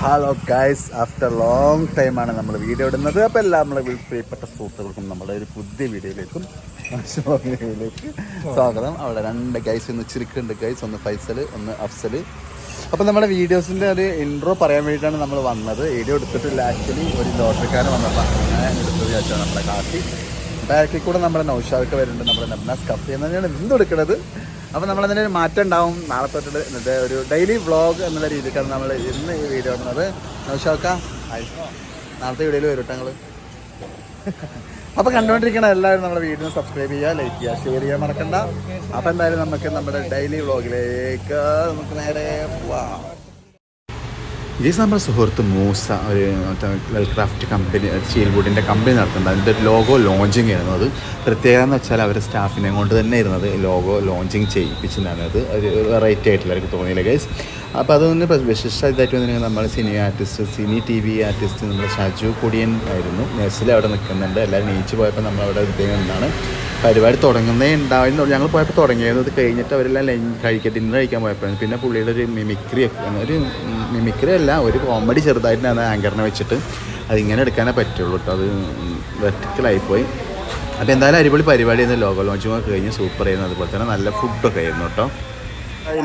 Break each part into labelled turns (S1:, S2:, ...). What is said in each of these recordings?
S1: Hello guys, after long ടൈമാണ് നമ്മൾ video ഇടുന്നത്. അപ്പോൾ എല്ലാം നമ്മളെ പ്രിയപ്പെട്ട സുഹൃത്തുക്കൾക്കും നമ്മുടെ ഒരു പുതിയ വീഡിയോയിലേക്കും സ്വാഗതം. അവിടെ രണ്ട് ഗൈസ് ഒന്ന് ചിരിക്കുന്നുണ്ട് ഗൈസ്, ഒന്ന് ഫൈസൽ, ഒന്ന് അഫ്സൽ. അപ്പോൾ നമ്മുടെ വീഡിയോസിൻ്റെ ഒരു ഇൻട്രോ പറയാൻ വേണ്ടിയിട്ടാണ് നമ്മൾ വന്നത്. വീഡിയോ എടുത്തിട്ടില്ല, ആക്ച്വലി ഒരു ലോട്ടറിക്കാരൻ വന്നപ്പോൾ അങ്ങനെ എടുത്തത് വിചാരിച്ചാണ് നമ്മുടെ കാട്ടി. ബാക്കിൽ കൂടെ നമ്മുടെ നൗഷാദൊക്കെ വരുന്നുണ്ട്, നമ്മുടെ നബ്നാസ് കഫേ എന്ന് തന്നെയാണ് എന്തെടുക്കുന്നത്. അപ്പോൾ നമ്മളതിന് ഒരു മാറ്റം ഉണ്ടാവും. നാളെ തൊട്ടിട്ട് എന്നിട്ട് ഒരു ഡെയിലി വ്ളോഗ് എന്നുള്ള രീതിക്കാണ് നമ്മൾ ഇന്ന് ഈ വീഡിയോ ഇടുന്നത്. നൗഷാക്ക നാളത്തെ വീഡിയോയിൽ വരും ഞങ്ങൾ. അപ്പോൾ കണ്ടുകൊണ്ടിരിക്കണം എല്ലാവരും നമ്മുടെ വീഡിയോ സബ്സ്ക്രൈബ് ചെയ്യുക, ലൈക്ക് ചെയ്യുക, ഷെയർ ചെയ്യാൻ മറക്കണ്ട. അപ്പോൾ എന്തായാലും നമുക്ക് നമ്മുടെ ഡെയിലി വ്ളോഗിലേക്ക് നമുക്ക് നേരെ പോവാം. ഇത് നമ്മുടെ സുഹൃത്ത് മൂസ ഒരു വെൽക്രാഫ്റ്റ് കമ്പനി, സ്റ്റീൽവുഡിൻ്റെ കമ്പനി നടത്തുന്നത്. അതിൻ്റെ ലോഗോ ലോഞ്ചിങ് ആയിരുന്നു. അത് പ്രത്യേകത എന്ന് വെച്ചാൽ അവർ സ്റ്റാഫിനെ കൊണ്ട് തന്നെ ഇരുന്നത് ലോഗോ ലോഞ്ചിങ് ചെയ്യിപ്പിച്ചിട്ടാണ്. അത് ഒരു വെറൈറ്റി ആയിട്ടുള്ള എനിക്ക് തോന്നിയില്ല ഗൈസ്. അപ്പോൾ അതൊന്ന് വിശിഷ്ടമായിട്ട് വന്നിട്ടുണ്ടെങ്കിൽ നമ്മൾ സിനി ടി വി ആർട്ടിസ്റ്റ് നമ്മുടെ ഷാജു കുടിയൻ ആയിരുന്നു. നെസ്സിൽ അവിടെ നിൽക്കുന്നുണ്ട്. എല്ലാവരും നീച്ച് പോയപ്പോൾ നമ്മളവിടെ നിന്നാണ് പരിപാടി തുടങ്ങുന്നേ ഉണ്ടായിരുന്നു. ഞങ്ങൾ പോയപ്പോൾ തുടങ്ങിയത്. അത് കഴിഞ്ഞിട്ട് അവരെല്ലാം ഡിന്നർ കഴിക്കാൻ പോയപ്പോഴാണ്. പിന്നെ പുള്ളിയുടെ ഒരു മിമിക്രി അല്ല, ഒരു കോമഡി ചെറുതായിട്ടാണ് ആങ്കറിനെ വെച്ചിട്ട് അതിങ്ങനെ എടുക്കാനേ പറ്റുള്ളൂ കേട്ടോ. അത് വെർട്ടിക്കലായിപ്പോയി. അപ്പോൾ എന്തായാലും അടിപൊളി പരിപാടിയായിരുന്നു. ലോഗോ ലോഞ്ചിങ്ങൊക്കെ കഴിഞ്ഞ് സൂപ്പർ ആയിരുന്നു. അതുപോലെ തന്നെ നല്ല ഫുഡൊക്കെ ആയിരുന്നു കേട്ടോ.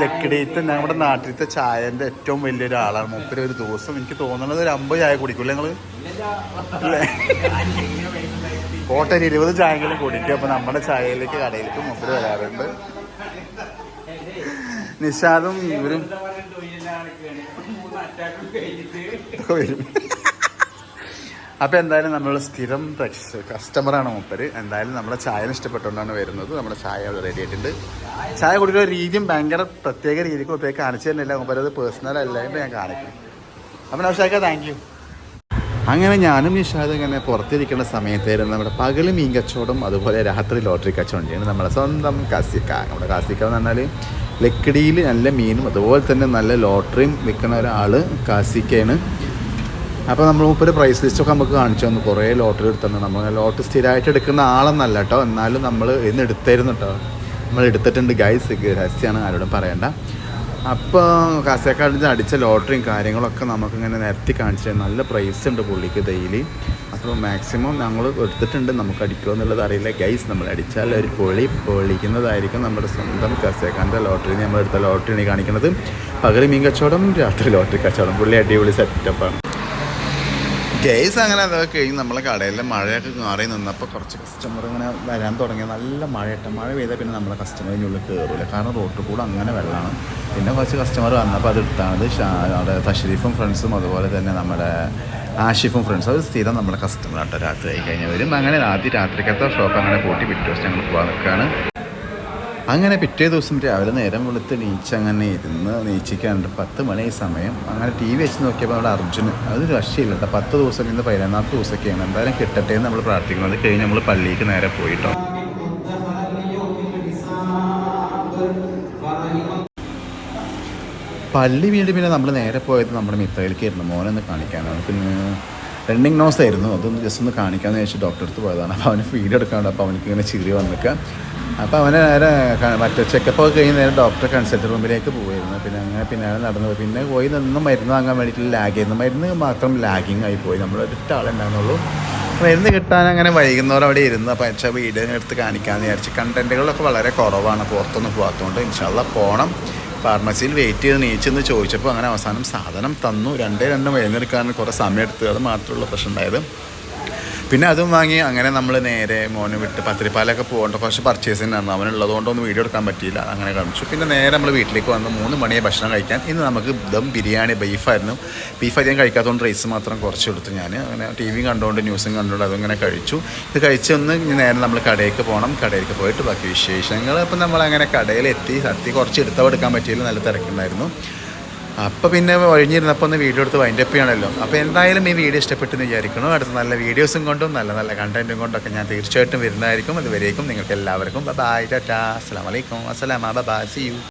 S1: ലക്കിടിയത്ത് നമ്മുടെ നാട്ടിലത്തെ ചായൻ്റെ ഏറ്റവും വലിയൊരാളാണ് മൂപ്പര്. ഒരു ദിവസം എനിക്ക് തോന്നുന്നത് ഒരു 50 ചായ കുടിക്കൂല്ലേ നിങ്ങൾ? അല്ലേ, കോട്ടയിൽ 20 ചായകളും കുടിക്കും. അപ്പോൾ നമ്മുടെ ചായയിലേക്ക് കടയിലേക്ക് മൂപ്പര് വരാറുണ്ട്. നിഷാദും ഇവരും വരും. അപ്പോൾ എന്തായാലും നമ്മൾ സ്ഥിരം കസ്റ്റമറാണ് മൂപ്പര്. എന്തായാലും നമ്മളെ ചായനെ ഇഷ്ടപ്പെട്ടുകൊണ്ടാണ് വരുന്നത്. നമ്മുടെ ചായ അവിടെ റെഡി ആയിട്ടുണ്ട്. ചായ കുടിക്കുന്ന രീതിയും ഭയങ്കര പ്രത്യേക രീതിക്ക് മൂപ്പര് കാണിച്ചു തന്നെയില്ല. മൂപ്പര് അത് പേഴ്സണൽ അല്ലായിട്ട് ഞാൻ കാണിക്കും. അപ്പം നൗഷാക്ക താങ്ക് യു. അങ്ങനെ ഞാനും നിഷാദും ഇങ്ങനെ പുറത്തിരിക്കുന്ന സമയത്തായിരുന്നു നമ്മുടെ പകൽ മീൻ കച്ചവടം, അതുപോലെ രാത്രി ലോട്ടറി കച്ചവടം ചെയ്യുന്നത് നമ്മുടെ സ്വന്തം കാസിക്ക. നമ്മുടെ കാസിക്ക എന്ന് പറഞ്ഞാൽ ലക്കിടിയിൽ നല്ല മീനും അതുപോലെ തന്നെ നല്ല ലോട്ടറിയും വിൽക്കുന്ന ഒരാൾ കാസിക്കയാണ്. അപ്പോൾ നമ്മൾ മൂപ്പര് പ്രൈസ് ലിസ്റ്റൊക്കെ നമുക്ക് കാണിച്ചു തന്നു. കുറേ ലോട്ടറി എടുത്തു. നമ്മൾ ലോട്ടറി സ്ഥിരമായിട്ട് എടുക്കുന്ന ആളെന്നല്ല കേട്ടോ, എന്നാലും നമ്മൾ ഇന്ന് എടുത്തായിരുന്നു കേട്ടോ. നമ്മൾ എടുത്തിട്ടുണ്ട് ഗൈസ്, രഹസ്യമാണ്, ആരോടും പറയണ്ട. അപ്പോൾ കാസേക്കാടിന് അടിച്ച ലോട്ടറിയും കാര്യങ്ങളൊക്കെ നമുക്കിങ്ങനെ നിരത്തി കാണിച്ചു. നല്ല പ്രൈസ് ഉണ്ട് പുള്ളിക്ക് ഡെയിലി. അപ്പോൾ മാക്സിമം ഞങ്ങൾ എടുത്തിട്ടുണ്ട്. നമുക്ക് അടിക്കുമോ എന്നുള്ളത് അറിയില്ല ഗൈസ്. നമ്മൾ അടിച്ചാൽ ഒരു പൊളിക്കുന്നതായിരിക്കും. നമ്മുടെ സ്വന്തം കാസേക്കാടിൻ്റെ ലോട്ടറി നമ്മൾ എടുത്ത ലോട്ടറിയാണ് കാണിക്കുന്നത്. പകൽ മീൻ കച്ചവടം, രാത്രി ലോട്ടറി കച്ചവടം. പുള്ളി അടിപൊളി സെറ്റപ്പാണ് ഗൈസ്. അങ്ങനെ അതൊക്കെ കഴിഞ്ഞ് നമ്മളെ കടയിലെ മഴയൊക്കെ മാറി നിന്നപ്പോൾ കുറച്ച് കസ്റ്റമർ ഇങ്ങനെ വരാൻ തുടങ്ങി. നല്ല മഴ പെയ്താൽ പിന്നെ നമ്മളെ കസ്റ്റമറിനുള്ളിൽ കയറില്ല, കാരണം റോട്ടിൽ കൂടെ അങ്ങനെ വെള്ളമാണ്. പിന്നെ കുറച്ച് കസ്റ്റമർ വന്നപ്പോൾ അത് എടുത്താണത്. അവിടെ തഷരീഫും ഫ്രണ്ട്സും അതുപോലെ തന്നെ നമ്മുടെ ആഷിഫും ഫ്രണ്ട്സും അത് സ്ഥിരം നമ്മുടെ കസ്റ്റമർ ആട്ടോ. രാത്രി ആയി കഴിഞ്ഞാൽ വരും. അങ്ങനെ രാത്രിക്കത്തെ ഷോപ്പ് അങ്ങനെ കൂട്ടി പിറ്റേ ദിവസം ഞങ്ങൾ പോകാൻ നിൽക്കുകയാണ്. അങ്ങനെ പിറ്റേ ദിവസം രാവിലെ നേരം വെളുത്ത് അങ്ങനെ ഇരുന്ന് നീച്ചിക്കാണ്ട് 10 മണി സമയം. അങ്ങനെ ടി വി വെച്ച് നോക്കിയപ്പോൾ അവിടെ അർജുന് അത് രക്ഷയില്ല കേട്ടോ. 10 ദിവസം ഇന്ന് 14ാമത്തെ ദിവസമൊക്കെയാണ്. എന്തായാലും കിട്ടട്ടെ എന്ന് നമ്മൾ പ്രാർത്ഥിക്കുന്നത്. അത് കഴിഞ്ഞ് നമ്മൾ പള്ളിക്ക് നേരെ പോയിട്ടോ. പള്ളി വീണ്ടും പിന്നെ നമ്മൾ നേരെ പോയത് നമ്മുടെ മിത്രയിലേക്കായിരുന്നു. മോനൊന്ന് കാണിക്കാനാണ്. പിന്നെ റണ്ണിങ് നോസ് ആയിരുന്നു. അതൊന്ന് ജസ്റ്റ് ഒന്ന് കാണിക്കാമെന്ന് വെച്ച് ഡോക്ടറെ അടുത്ത് പോയതാണ്. അപ്പോൾ അവന് ഫീഡ് എടുക്കാണ്ട്. അപ്പോൾ അവനക്ക് ഇങ്ങനെ ചിരി വന്നിക്കുക. അപ്പോൾ അവനെ നേരെ മറ്റേ ചെക്കപ്പൊക്കെ കഴിഞ്ഞ് നേരെ ഡോക്ടറെ കൺസൾട്ട് റൂമിലേക്ക് പോയിരുന്നു. പിന്നെ അങ്ങനെ പിന്നാലെ നടന്നു പോയി. പിന്നെ പോയി നിന്ന് മരുന്ന് വാങ്ങാൻ വേണ്ടിയിട്ട് ലാഗ് ചെയ്യുന്നു. മരുന്ന് മാത്രം ലാഗിങ് ആയി പോയി. നമ്മൾ ഒരിട്ട് ആളുണ്ടായിരുന്നുള്ളൂ. മരുന്ന് കിട്ടാൻ അങ്ങനെ വൈകുന്നേരം അവിടെ ഇരുന്ന്. അപ്പോൾ വെച്ചാൽ വീഡിയോ എടുത്ത് കാണിക്കാമെന്ന് വിചാരിച്ച്. കണ്ടൻറ്റുകളൊക്കെ വളരെ കുറവാണ്, പുറത്തൊന്നും പോകാത്തതുകൊണ്ട്. ഇൻഷാല്ലാ പോകണം. ഫാർമസിയിൽ വെയിറ്റ് ചെയ്ത് നീച്ചെന്ന് ചോദിച്ചപ്പോൾ അങ്ങനെ അവസാനം സാധനം തന്നു. 2 മരുന്നെടുക്കാൻ കുറേ സമയം എടുത്ത്. അത് മാത്രമുള്ള പ്രശ്നം ഉണ്ടായത്. പിന്നെ അതും വാങ്ങി അങ്ങനെ നമ്മൾ നേരെ മോനെ വിട്ട് പത്തിരിപ്പാലൊക്കെ പോകേണ്ട കുറച്ച് പർച്ചേസ് ഉണ്ടായിരുന്നു. അവനുള്ളതുകൊണ്ടൊന്നും വീഡിയോ എടുക്കാൻ പറ്റിയില്ല. അങ്ങനെ കാണിച്ചു. പിന്നെ നേരെ നമ്മൾ വീട്ടിലേക്ക് വന്ന് 3 മണിയെ ഭക്ഷണം കഴിക്കാൻ. ഇന്ന് നമുക്ക് ദം ബിരിയാണി ബീഫായിരുന്നു. ബീഫ് അധികം കഴിക്കാത്തതുകൊണ്ട് റൈസ് മാത്രം കുറച്ച് കൊടുത്തു. ഞാൻ അങ്ങനെ ടി വി കണ്ടുകൊണ്ട് ന്യൂസും കണ്ടുകൊണ്ട് അതിങ്ങനെ കഴിച്ചു. ഇത് കഴിച്ചൊന്ന് നേരെ നമ്മൾ കടയിലേക്ക് പോകണം. കടയിലേക്ക് പോയിട്ട് ബാക്കി വിശേഷങ്ങൾ. അപ്പം നമ്മളങ്ങനെ കടയിലെത്തി. കുറച്ച് എടുക്കാൻ പറ്റിയില്ല, നല്ല തിരക്കുണ്ടായിരുന്നു. അപ്പോൾ പിന്നെ ഒഴിഞ്ഞിരുന്നപ്പോൾ ഒന്ന് വീഡിയോ എടുത്ത് വൈൻഡപ്പ് ചെയ്യണമല്ലോ. അപ്പോൾ എന്തായാലും ഈ വീഡിയോ ഇഷ്ടപ്പെട്ടെന്ന് വിചാരിക്കണം. അടുത്ത നല്ല വീഡിയോസും കൊണ്ടും നല്ല കണ്ടൻറ്റും കൊണ്ടൊക്കെ ഞാൻ തീർച്ചയായിട്ടും വരുന്നതായിരിക്കും. അതുവരേക്കും നിങ്ങൾക്ക് എല്ലാവർക്കും ബൈ, ടാറ്റാ, അസ്സലാമു അലൈക്കും, അസ്സലാമ, ബൈ, സീ യു.